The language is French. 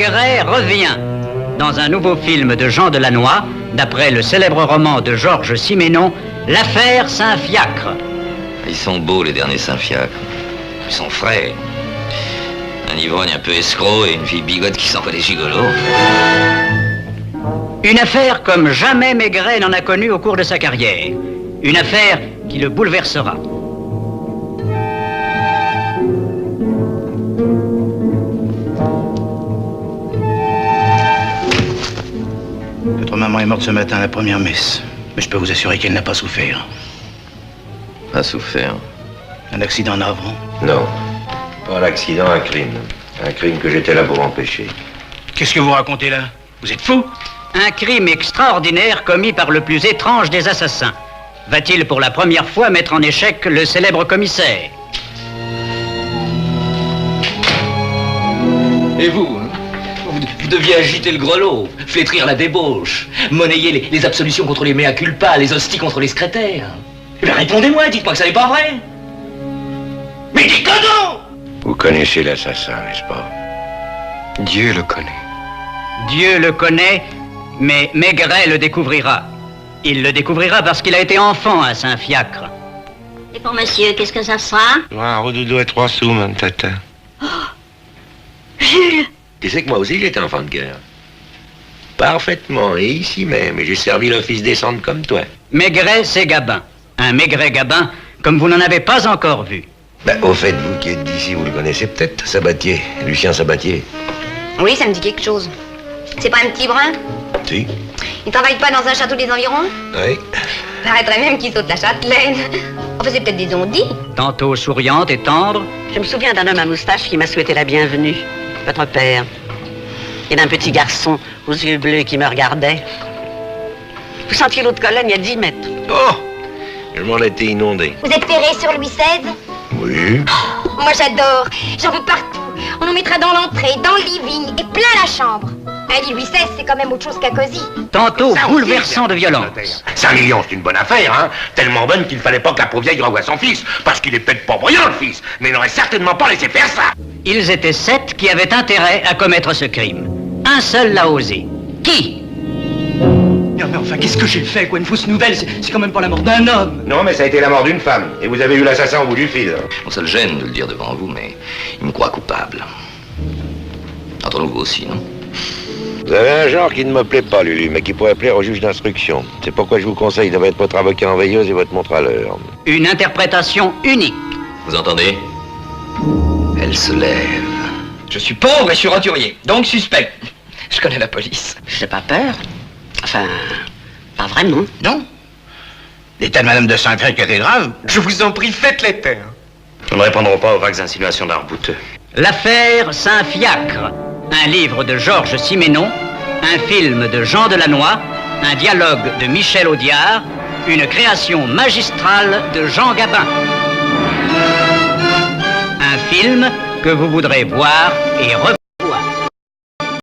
Maigret revient dans un nouveau film de Jean Delannoy, d'après le célèbre roman de Georges Simenon, L'affaire Saint-Fiacre. Ils sont beaux, les derniers Saint-Fiacre. Ils sont frais. Un ivrogne un peu escroc et une fille bigote qui s'envoie des gigolos. Une affaire comme jamais Maigret n'en a connu au cours de sa carrière. Une affaire qui le bouleversera. Votre maman est morte ce matin à la première messe. Mais je peux vous assurer qu'elle n'a pas souffert. Pas souffert? Un accident navrant? Non. Pas un accident, un crime. Un crime que j'étais là pour empêcher. Qu'est-ce que vous racontez là? Vous êtes fou? Un crime extraordinaire commis par le plus étrange des assassins. Va-t-il pour la première fois mettre en échec le célèbre commissaire? Et vous, hein? Vous deviez agiter le grelot, flétrir la débauche, monnayer les absolutions contre les mea culpa, les hosties contre les secrétaires. Eh bien, répondez-moi, dites-moi que ça n'est pas vrai. Mais dites-le donc! Vous connaissez l'assassin, n'est-ce pas? Dieu le connaît. Dieu le connaît, mais Maigret le découvrira. Il le découvrira parce qu'il a été enfant à Saint-Fiacre. Et pour monsieur, qu'est-ce que ça sera? Un redoudou et 3 sous, mon tata. Jules! Tu sais que moi aussi j'étais enfant de cœur. Parfaitement, et ici même, et j'ai servi l'office descendre comme toi. Maigret, c'est Gabin. Un Maigret Gabin, comme vous n'en avez pas encore vu. Ben, au fait, vous qui êtes d'ici, vous le connaissez peut-être, Sabatier, Lucien Sabatier. Oui, ça me dit quelque chose. C'est pas un petit brun? Si. Il travaille pas dans un château des environs? Oui. Paraîtrait même qu'il saute la châtelaine. Enfin, c'est peut-être des ondits. Tantôt souriante et tendre. Je me souviens d'un homme à moustache qui m'a souhaité la bienvenue. Votre père. Et d'un petit garçon aux yeux bleus qui me regardait. Vous sentiez l'eau de Cologne il y a 10 mètres. Oh! Je m'en étais inondé. Vous êtes terré sur Louis XVI? Oui. Moi, j'adore. J'en veux partout. On en mettra dans l'entrée, dans le living et plein la chambre. Un lit Louis XVI, c'est quand même autre chose qu'un cosy. Tantôt bouleversant de violence. 5 millions, c'est une bonne affaire, hein? Tellement bonne qu'il fallait pas que la pauvre vieille revoie son fils. Parce qu'il est peut-être pas brillant, le fils. Mais il n'aurait certainement pas laissé faire ça. Ils étaient 7 qui avaient intérêt à commettre ce crime. Un seul l'a osé. Qui? Non mais enfin, qu'est-ce que j'ai fait, quoi? Une fausse nouvelle, c'est quand même pas la mort d'un homme. Non, mais ça a été la mort d'une femme. Et vous avez eu l'assassin au bout du fil. Bon, ça le gêne de le dire devant vous, mais il me croit coupable. Entre nous, vous aussi, non? Vous avez un genre qui ne me plaît pas, Lulu, mais qui pourrait plaire au juge d'instruction. C'est pourquoi je vous conseille de mettre votre avocat en veilleuse et votre montre à l'heure. Une interprétation unique. Vous entendez? Elle se lève. Je suis pauvre et je suis roturier, donc suspect. Je connais la police. J'ai pas peur. Enfin, pas vraiment. Non. L'état de Madame de Saint-Crèque était grave. Je vous en prie, faites les taire. Nous ne répondrons pas aux vagues insinuations d'Arbouteux. L'affaire Saint-Fiacre. Un livre de Georges Simenon. Un film de Jean Delannoy. Un dialogue de Michel Audiard. Une création magistrale de Jean Gabin. Un film que vous voudrez voir et revoir.